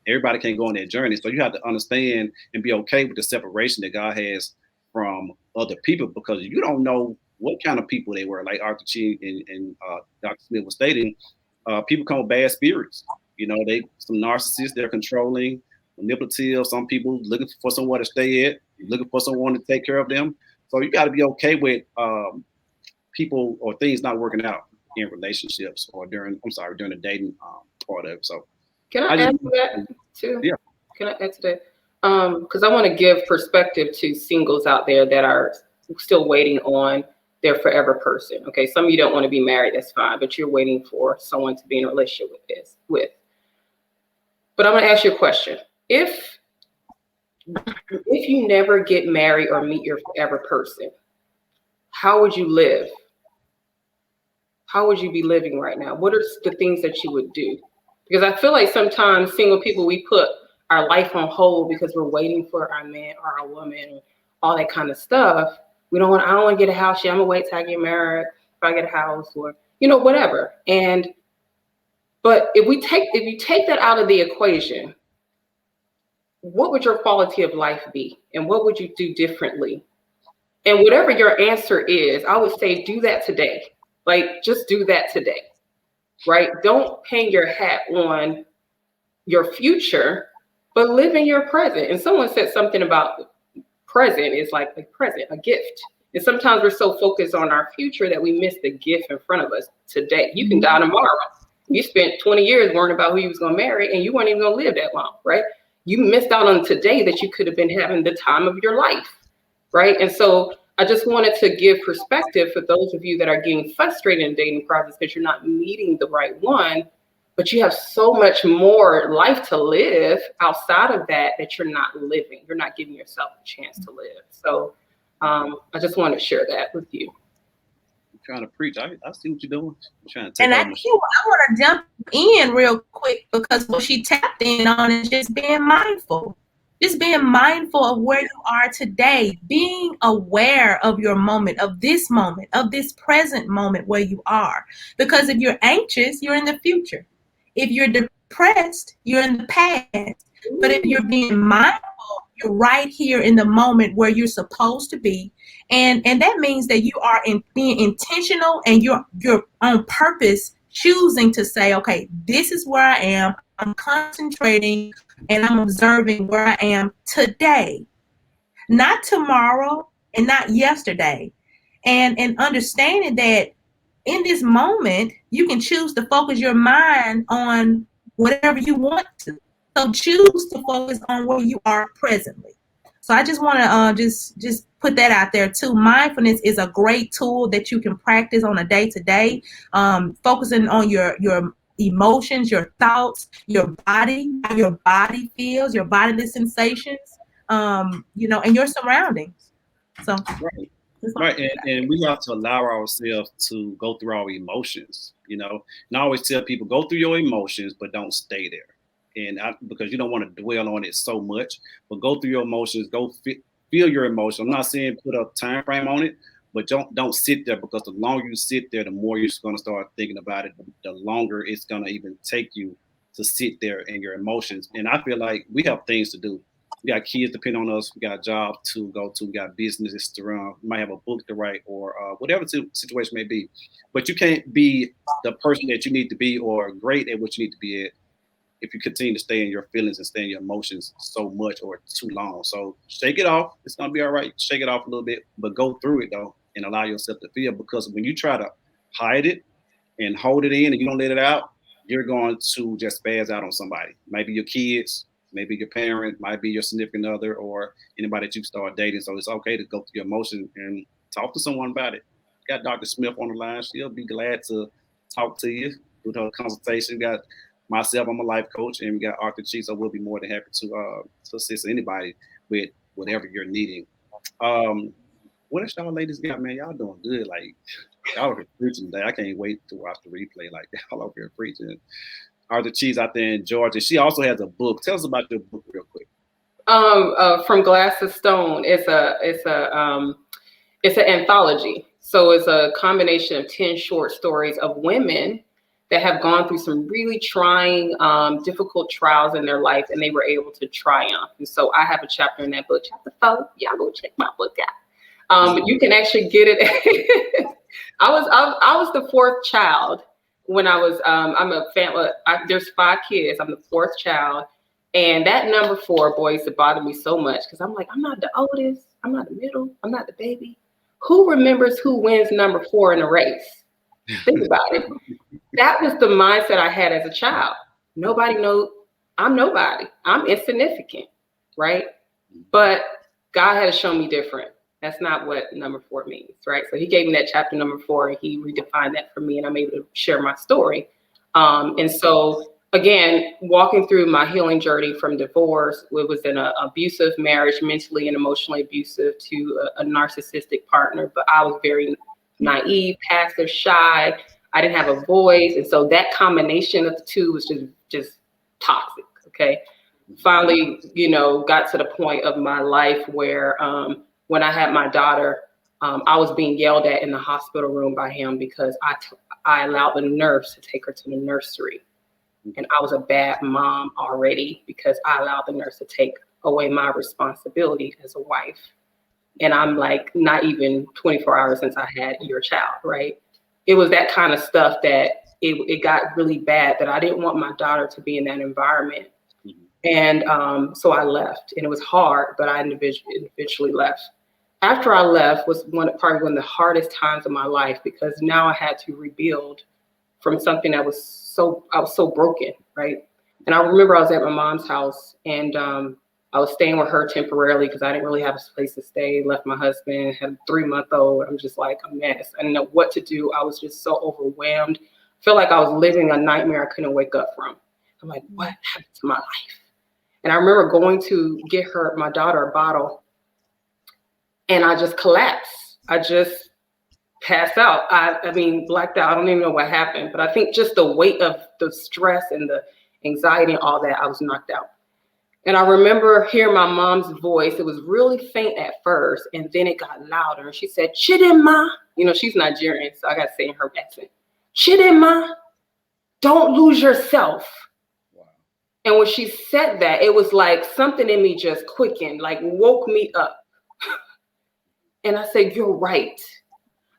Everybody can't go on that journey. So you have to understand and be okay with the separation that God has from other people, because you don't know what kind of people they were. Like Arthur Chi and Dr. Smith was stating, people come with bad spirits. They some narcissists, they're controlling, manipulative. Some people looking for someone to stay at, looking for someone to take care of them. So you got to be okay with people or things not working out in relationships or during the dating part of it. So can I add to that too? Yeah. Can I add to that? Because I want to give perspective to singles out there that are still waiting on their forever person. Okay, some of you don't want to be married, that's fine, but you're waiting for someone to be in a relationship with. But I'm going to ask you a question. If you never get married or meet your forever person, how would you live? How would you be living right now? What are the things that you would do? Because I feel like sometimes single people, we put our life on hold because we're waiting for our man or our woman all that kind of stuff. I don't want to get a house yet. I'm gonna wait till I get married, if I get a house, or whatever. But if you take that out of the equation, what would your quality of life be? And what would you do differently? And whatever your answer is, I would say do that today. Like, just do that today, right? Don't hang your hat on your future, but live in your present. And someone said something about present is like a present, a gift. And sometimes we're so focused on our future that we miss the gift in front of us today. You can die tomorrow. You spent 20 years worrying about who you was going to marry, and you weren't even going to live that long, right? You missed out on today that you could have been having the time of your life, right? And so I just wanted to give perspective for those of you that are getting frustrated in dating process because you're not meeting the right one, but you have so much more life to live outside of that you're not living. You're not giving yourself a chance to live. So I just want to share that with you. Trying to preach. I see what you're doing. Trying to take and I want to jump in real quick because what she tapped in on is just being mindful. Just being mindful of where you are today, being aware of your moment, of this present moment where you are. Because if you're anxious, you're in the future. If you're depressed, you're in the past. But if you're being mindful, you're right here in the moment where you're supposed to be. And that means that you are being intentional and you're on purpose choosing to say, okay, this is where I am. I'm concentrating and I'm observing where I am today, not tomorrow and not yesterday. And understanding that in this moment, you can choose to focus your mind on whatever you want to. So choose to focus on where you are presently. So I just want to just put that out there too. Mindfulness is a great tool that you can practice on a day-to-day, focusing on your emotions, your thoughts, your body, how your body feels, your bodily sensations, and your surroundings. So right. And we have to allow ourselves to go through our emotions, and I always tell people, go through your emotions, but don't stay there. And because you don't want to dwell on it so much, but go through your emotions, go feel your emotions. I'm not saying put a time frame on it, but don't sit there, because the longer you sit there, the more you're going to start thinking about it, the longer it's going to even take you to sit there in your emotions. And I feel like we have things to do. We got kids depend on us. We got jobs to go to. We got businesses to run. We might have a book to write, or whatever situation may be. But you can't be the person that you need to be or great at what you need to be at if you continue to stay in your feelings and stay in your emotions so much or too long. So shake it off. It's going to be all right. Shake it off a little bit, but go through it though and allow yourself to feel, because when you try to hide it and hold it in and you don't let it out, you're going to just spaz out on somebody. Maybe your kids, maybe your parent, might be your significant other, or anybody that you start dating. So it's okay to go through your emotions and talk to someone about it. Got Dr. Smith on the line. She'll be glad to talk to you with her consultation. Got myself, I'm a life coach, and we got Arthur Chief, so we'll be more than happy to assist anybody with whatever you're needing. What else y'all ladies got, man? Y'all doing good. Like, y'all are preaching today. I can't wait to watch the replay. Like, y'all over here preaching. Arthur Chief out there in Georgia. She also has a book. Tell us about your book real quick. From Glass to Stone. It's an anthology. So it's a combination of 10 short stories of women that have gone through some really trying, difficult trials in their life, and they were able to triumph. And so I have a chapter in that book, chapter 4. Y'all go check my book out. But you can actually get it. I was the fourth child when I was. I'm a family. There's 5 kids. I'm the fourth child, and that number 4, boys, it bothered me so much because I'm like, I'm not the oldest. I'm not the middle. I'm not the baby. Who remembers who wins number 4 in a race? Think about it. That was the mindset I had as a child. Nobody knows. I'm nobody. I'm insignificant, right? But God had to show me different. That's not what number 4 means, right? So he gave me that chapter number 4, and he redefined that for me, and I'm able to share my story. And so, again, walking through my healing journey from divorce, it was in an abusive marriage, mentally and emotionally abusive, to a narcissistic partner. But I was very naive, passive, shy. I didn't have a voice. And so that combination of the two was just toxic. Okay. Finally, got to the point of my life where when I had my daughter, I was being yelled at in the hospital room by him because I allowed the nurse to take her to the nursery. And I was a bad mom already because I allowed the nurse to take away my responsibility as a wife. And I'm like, not even 24 hours since I had your child, right? It was that kind of stuff that it got really bad, that I didn't want my daughter to be in that environment. And so I left, and it was hard, but I eventually left. After I left was probably one of the hardest times of my life, because now I had to rebuild from something that I was so broken, right? And I remember I was at my mom's house, and I was staying with her temporarily because I didn't really have a place to stay. Left my husband, had a 3-month-old. I'm just like a mess. I didn't know what to do. I was just so overwhelmed. I felt like I was living a nightmare I couldn't wake up from. I'm like, what happened to my life? And I remember going to get my daughter, a bottle, and I just collapsed. I just passed out. I mean, blacked out. I don't even know what happened, but I think just the weight of the stress and the anxiety and all that, I was knocked out. And I remember hearing my mom's voice. It was really faint at first, and then it got louder. And she said, Chidinma. You know, she's Nigerian, so I got to say in her accent, Chidinma, don't lose yourself. Wow. And when she said that, it was like something in me just quickened, like woke me up. And I said, you're right.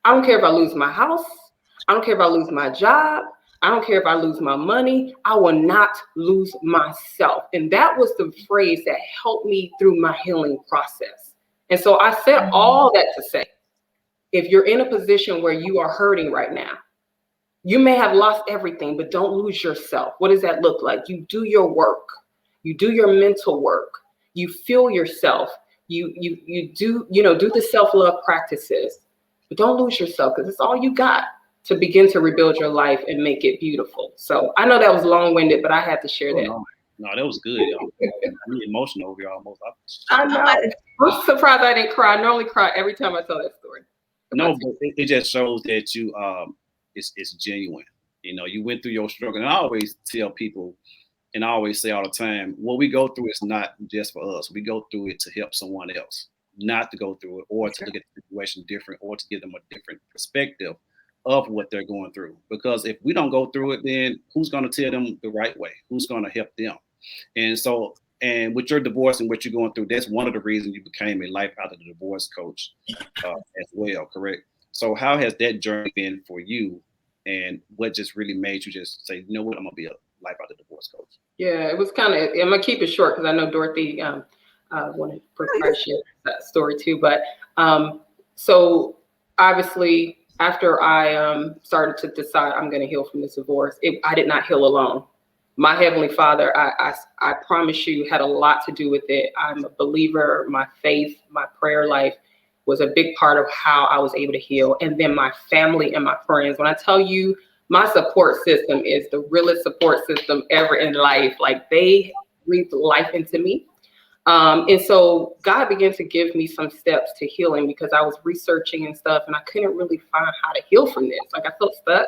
I don't care if I lose my house. I don't care if I lose my job. I don't care if I lose my money. I will not lose myself. And that was the phrase that helped me through my healing process. And so I said all that to say, if you're in a position where you are hurting right now, you may have lost everything, but don't lose yourself. What does that look like? You do your work. You do your mental work. You feel yourself. You do the self-love practices, but don't lose yourself, because it's all you got to begin to rebuild your life and make it beautiful. So I know that was long-winded, but I had to share that. No, that was good. I'm emotional over here almost. I know. I'm surprised I didn't cry. I normally cry every time I tell that story. No, but it just shows that you it's genuine. You know, you went through your struggle. And I always tell people, and I always say all the time, what we go through is not just for us. We go through it to help someone else, not to go through it or to look at the situation different, or to give them a different perspective of what they're going through. Because if we don't go through it, then who's going to tell them the right way? Who's going to help them? And so, and with your divorce and what you're going through, that's one of the reasons you became a life out of the divorce coach as well, correct? So how has that journey been for you? And what just really made you just say, you know what, I'm going to be a life out of the divorce coach? Yeah, it was kind of, I'm going to keep it short because I know Dorothy wanted to share that story too. But so obviously, after I started to decide I'm going to heal from this divorce, I did not heal alone. My Heavenly Father, I promise you, had a lot to do with it. I'm a believer. My faith, my prayer life was a big part of how I was able to heal. And then my family and my friends. When I tell you, my support system is the realest support system ever in life. Like, they breathed life into me. And so God began to give me some steps to healing, because I was researching and stuff, and I couldn't really find how to heal from this. Like, I felt stuck.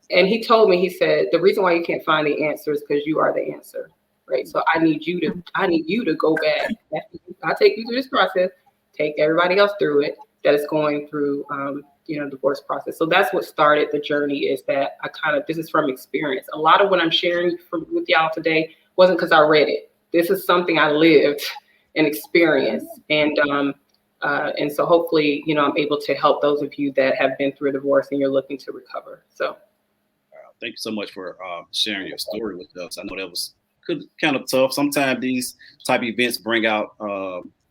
And he told me, he said, the reason why you can't find the answer is because you are the answer, right? So I need you to go back. I take you through this process, take everybody else through it that is going through, divorce process. So that's what started the journey, is that this is from experience. A lot of what I'm sharing with y'all today wasn't because I read it. This is something I lived and experienced. And so hopefully, I'm able to help those of you that have been through a divorce and you're looking to recover. So. Thank you so much for sharing your story with us. I know that was kind of tough. Sometimes these type of events bring out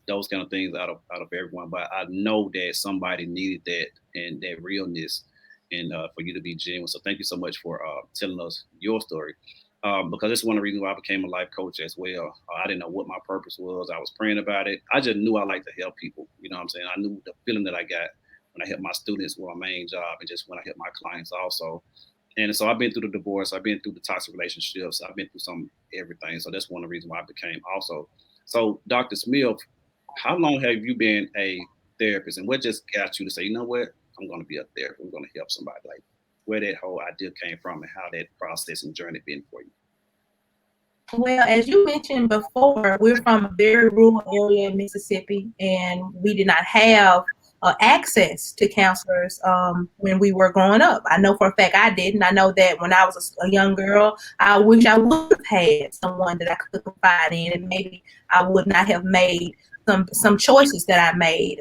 those kind of things out of everyone, but I know that somebody needed that and that realness, and for you to be genuine. So thank you so much for telling us your story, because it's one of the reasons why I became a life coach as well. I didn't know what my purpose was. I was praying about it. I just knew I liked to help people. You know what I'm saying? I knew the feeling that I got when I helped my students with my main job, and just when I helped my clients also. And so I've been through the divorce. I've been through the toxic relationships. I've been through everything. So that's one of the reasons why I became also. So Dr. Smith, how long have you been a therapist, and what just got you to say, you know what, I'm going to be a therapist. I'm going to help somebody? Like, where that whole idea came from and how that process and journey been for you? Well, as you mentioned before, we're from a very rural area in Mississippi, and we did not have access to counselors when we were growing up. I know for a fact I didn't. I know that when I was a young girl, I wish I would have had someone that I could confide in, and maybe I would not have made some choices that I made.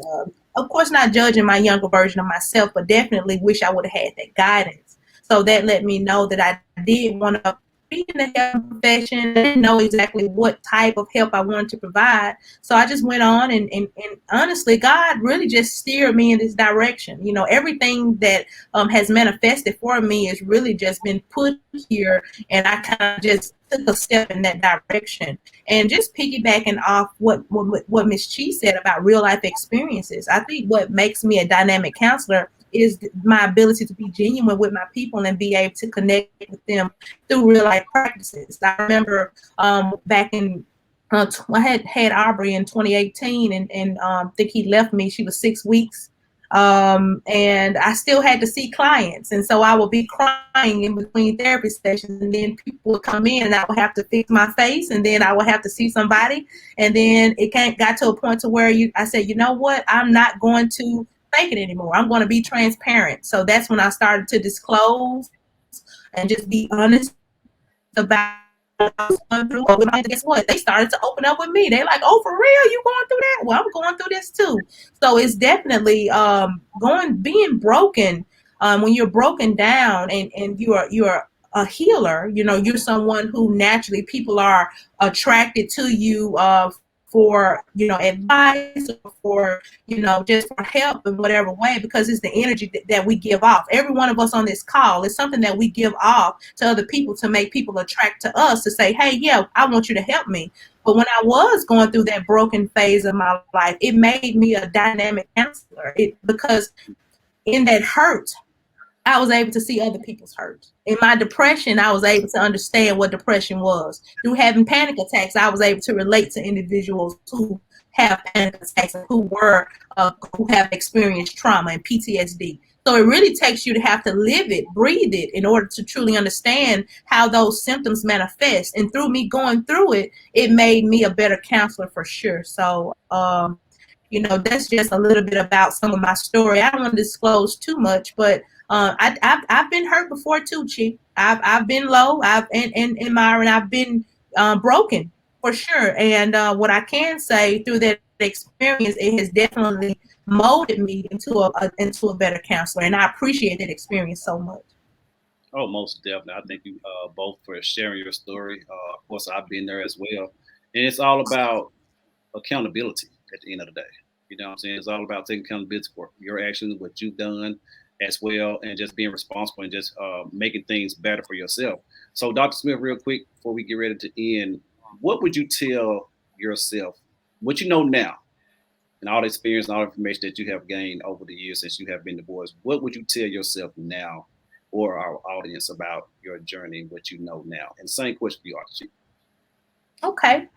Of course, not judging my younger version of myself, but definitely wish I would have had that guidance. So that let me know that I did want to be in the health profession. I didn't know exactly what type of help I wanted to provide. So I just went on and honestly, God really just steered me in this direction. You know, everything that has manifested for me has really just been put here, and I kind of just took a step in that direction. And just piggybacking off what Ms. Chi said about real life experiences, I think what makes me a dynamic counselor is my ability to be genuine with my people and be able to connect with them through real life practices. I remember back in I had Aubrey in 2018, and I think he left me. She was 6 weeks. And I still had to see clients. And so I would be crying in between therapy sessions, and then people would come in and I would have to fix my face, and then I would have to see somebody. And then it got to a point to where I said, you know what, I'm not going to fake it anymore. I'm going to be transparent. So that's when I started to disclose and just be honest about what I was going through. And guess what? They started to open up with me. They're like, oh, for real? You going through that? Well, I'm going through this too. So it's definitely being broken. When you're broken down and you're a healer, you know, you're someone who naturally people are attracted to you for, you know, advice, or for, you know, just for help in whatever way, because it's the energy that we give off. Every one of us on this call is something that we give off to other people to make people attract to us to say, hey, yeah, I want you to help me. But when I was going through that broken phase of my life, it made me a dynamic counselor because in that hurt, I was able to see other people's hurt. In my depression, I was able to understand what depression was. Through having panic attacks, I was able to relate to individuals who have panic attacks and who have experienced trauma and PTSD. So it really takes you to have to live it, breathe it, in order to truly understand how those symptoms manifest. And through me going through it, it made me a better counselor for sure. So, you know, that's just a little bit about some of my story. I don't want to disclose too much, but I've been hurt before too, Chief. I've been low. In Myron, I've been broken for sure. And what I can say through that experience, it has definitely molded me into a better counselor, and I appreciate that experience so much. Oh, most definitely. I thank you both for sharing your story. Of course, I've been there as well, and it's all about accountability at the end of the day. You know what I'm saying? It's all about taking accountability for your actions, what you've done as well, and just being responsible and just making things better for yourself. So, Dr. Smith, real quick, before we get ready to end, what would you tell yourself, what you know now, and all the experience and all the information that you have gained over the years since you have been divorced, what would you tell yourself now or our audience about your journey, what you know now? And same question for you, Archie. Okay.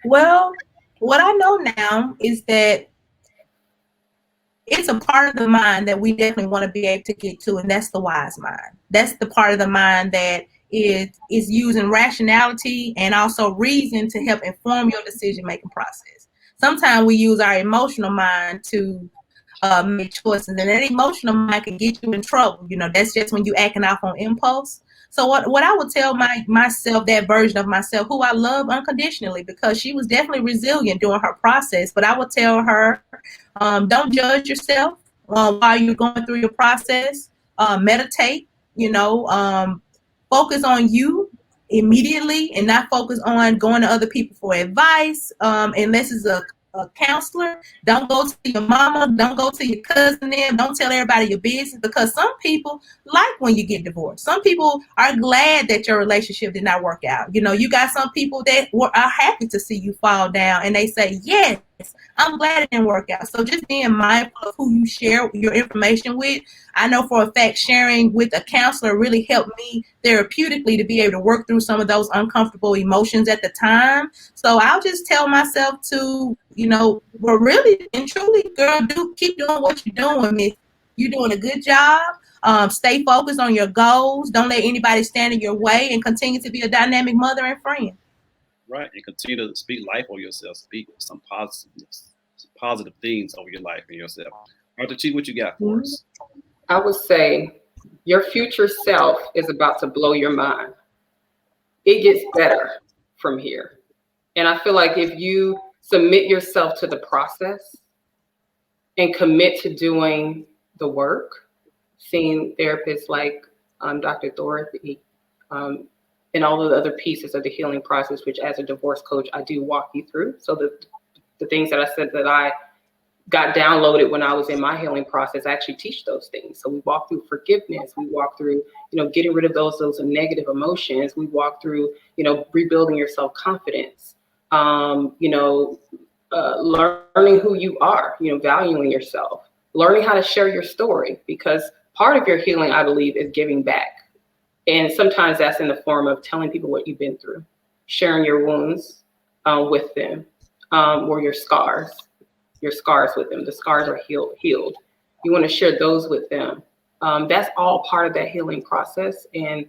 Well, what I know now is that it's a part of the mind that we definitely want to be able to get to, and that's the wise mind. That's the part of the mind that is using rationality and also reason to help inform your decision-making process. Sometimes we use our emotional mind to make choices, and that emotional mind can get you in trouble. You know, that's just when you acting off on impulse. So what I would tell myself, that version of myself, who I love unconditionally, because she was definitely resilient during her process, but I would tell her, don't judge yourself while you're going through your process. Meditate, you know, focus on you immediately and not focus on going to other people for advice. Unless it's a counselor, don't go to your mama, don't go to your cousin, don't tell everybody your business, because some people like when you get divorced. Some people are glad that your relationship did not work out. You know, you got some people that are happy to see you fall down, and they say, yes, I'm glad it didn't work out. So just being mindful of who you share your information with. I know for a fact sharing with a counselor really helped me therapeutically to be able to work through some of those uncomfortable emotions at the time. So I'll just tell myself to, you know, well, really and truly, girl, keep doing what you're doing, miss. You're doing a good job. Stay focused on your goals. Don't let anybody stand in your way, and continue to be a dynamic mother and friend. right? And continue to speak life over yourself. Speak some positive things over your life and yourself. Dr. Chi, what you got for us? I would say your future self is about to blow your mind. It gets better from here. And I feel like if you submit yourself to the process and commit to doing the work, seeing therapists like Dr. Dorothy, and all of the other pieces of the healing process, which as a divorce coach, I do walk you through. So the things that I said that I got downloaded when I was in my healing process, I actually teach those things. So we walk through forgiveness. We walk through, getting rid of those negative emotions. We walk through, rebuilding your self-confidence, learning who you are, valuing yourself, learning how to share your story, because part of your healing, I believe, is giving back. And sometimes that's in the form of telling people what you've been through, sharing your wounds with them, or your scars with them. The scars are healed. You want to share those with them. That's all part of that healing process. And,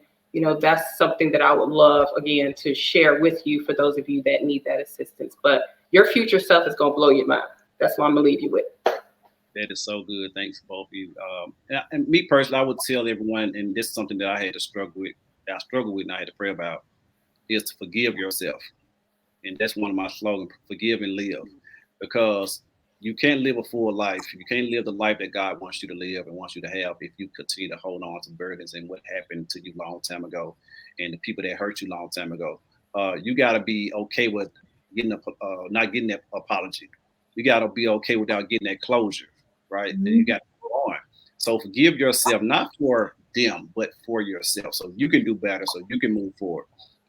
that's something that I would love, again, to share with you for those of you that need that assistance. But your future self is going to blow your mind. That's what I'm going to leave you with. That is so good. Thanks, both of you. And me personally, I would tell everyone, and this is something that I had to struggle with, and I had to pray about, is to forgive yourself. And that's one of my slogans: forgive and live. Because you can't live a full life. You can't live the life that God wants you to live and wants you to have if you continue to hold on to burdens and what happened to you long time ago and the people that hurt you long time ago. You got to be okay with not getting that apology. You got to be okay without getting that closure, right? Mm-hmm. You got to go on. So forgive yourself, not for them, but for yourself, so you can do better, so you can move forward.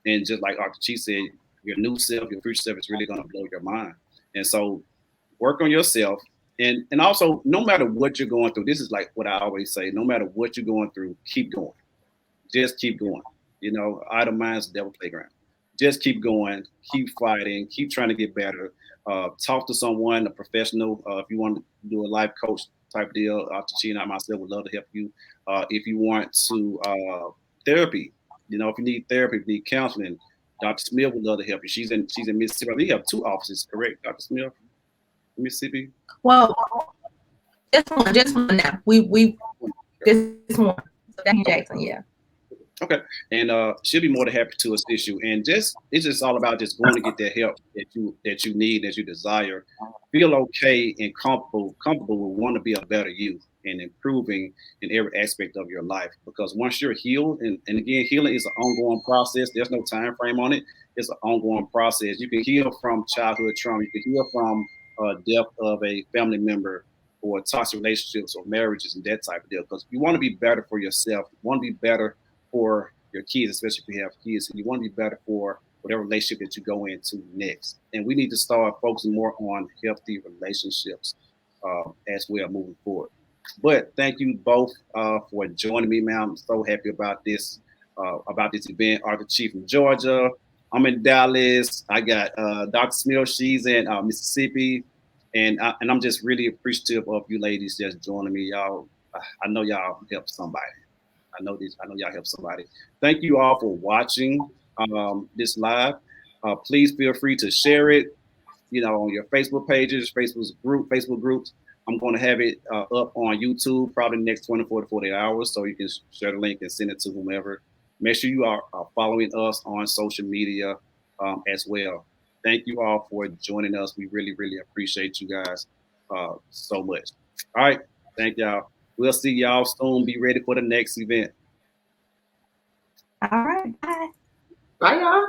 And just like Dr. Chi said, your new self, your future self is really going to blow your mind. And so work on yourself. And also, no matter what you're going through, this is like what I always say, no matter what you're going through, keep going. Just keep going. Idle mind's the devil playground. Just keep going, keep fighting, keep trying to get better. Talk to someone, a professional. If you want to do a life coach type deal, Dr. Chi and I myself would love to help you. If you want to therapy, if you need therapy, if you need counseling, Dr. Smith would love to help you. She's in Mississippi. We have 2 offices, correct, Dr. Smith? Mississippi? Well, just one now. We this one. So that's Jackson, yeah. Okay, and she'll be more than happy to assist you. And it's just all about just going to get that help that you need, that you desire. Feel okay and comfortable with wanting to be a better you and improving in every aspect of your life. Because once you're healed, and again, healing is an ongoing process. There's no time frame on it. It's an ongoing process. You can heal from childhood trauma. You can heal from death of a family member, or toxic relationships or marriages and that type of deal. Because you want to be better for yourself. You want to be better for your kids, especially if you have kids, and you want to be better for whatever relationship that you go into next. And we need to start focusing more on healthy relationships as we are moving forward. But thank you both for joining me, man. I'm so happy about this event. Dr. Chi from Georgia. I'm in Dallas. I got Dr. Smith. She's in Mississippi. And I'm just really appreciative of you ladies just joining me. Y'all, I know y'all help somebody. I know y'all help somebody. Thank you all for watching this live. Please feel free to share it, on your Facebook pages, Facebook groups. I'm going to have it up on YouTube probably the next 24 to 48 hours, so you can share the link and send it to whomever. Make sure you are following us on social media as well. Thank you all for joining us. We really, really appreciate you guys so much. All right. Thank y'all. We'll see y'all soon. Be ready for the next event. All right. Bye. Bye, y'all.